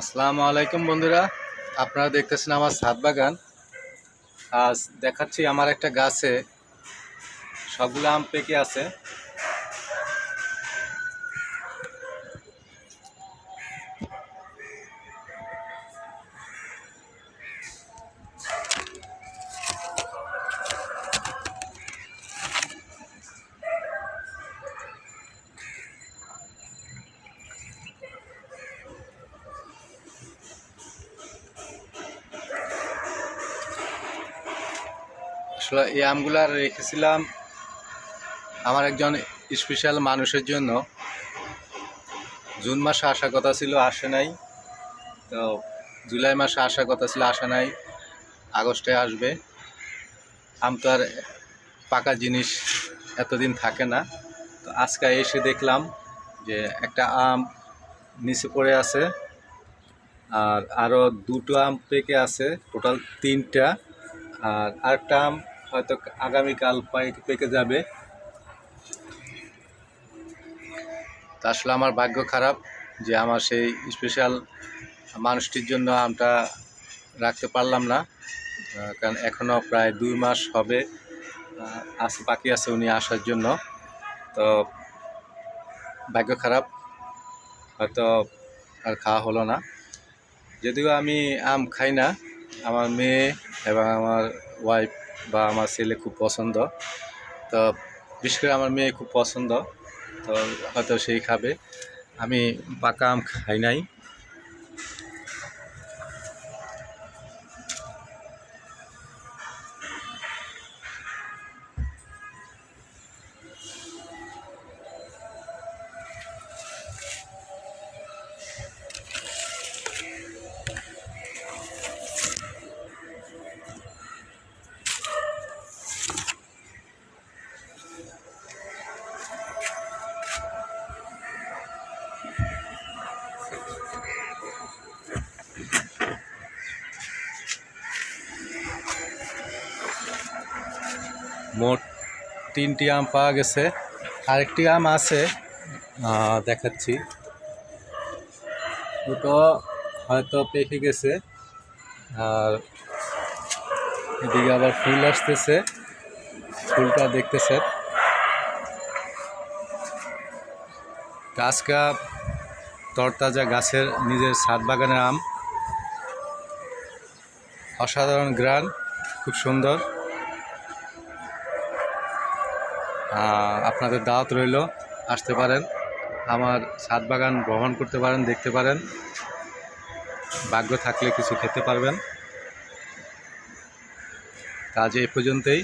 আসসালামু আলাইকুম বন্ধুরা, আপনারা দেখতেছেন আমার ছাদ বাগান। আজ দেখাচ্ছি আমার একটা গাছে সবগুলো আম পেকে আছে। আসলে এই আমগুলা রেখেছিলাম আমার একজন স্পেশাল মানুষের জন্য। জুন মাসে আসার কথা ছিল, আসে নাই। তো জুলাই মাসে আসার কথা ছিল, আসে নাই। আগস্টে আসবে। আম তো আর পাকা জিনিস এতদিন থাকে না। তো আজকে এসে দেখলাম যে একটা আম নিচে পড়ে আছে, আর আরও দুটো আম পেকে আছে, টোটাল তিনটা। আর আরেকটা আম হয়তো আগামীকাল পেকে যাবে। তা আসলে আমার ভাগ্য খারাপ যে আমার সেই স্পেশাল মানুষটির জন্য আমটা রাখতে পারলাম না, কারণ এখনও প্রায় 2 মাস হবে বাকি আছে উনি আসার জন্য। তো ভাগ্য খারাপ, হয়তো আর খাওয়া হলো না। যদিও আমি আম খাই না, আমার মেয়ে এবং আমার ওয়াইফ বা আমার ছেলে খুব পছন্দ। তো বিশেষ করে আমার মেয়ে খুব পছন্দ, তো হয়তো সেই খাবে। আমি পাকা আম খাই নাই। মোট 3টি আম পাওয়া গেছে, আরেকটি আম আছে, দেখাচ্ছি। দুটো হয়তো পেকে গেছে, আর এদিকে আবার ফুল আসতেছে, ফুলটা দেখতেছে। গাছটা তরতাজা, গাছের নিজের ছাদ বাগানের আম, অসাধারণ গ্রান, খুব সুন্দর। আপনাদের দাওয়াত রইল, আসতে পারেন, আমার ছাদ বাগান ভ্রমণ করতে পারেন, দেখতে পারেন। ভাগ্য থাকলে কিছু খেতে পারবেন। কাজ এই পর্যন্তই।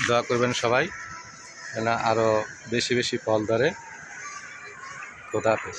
দোয়া করবেন সবাই যেন আরও বেশি বেশি ফল ধরে। খোদা হাফেজ।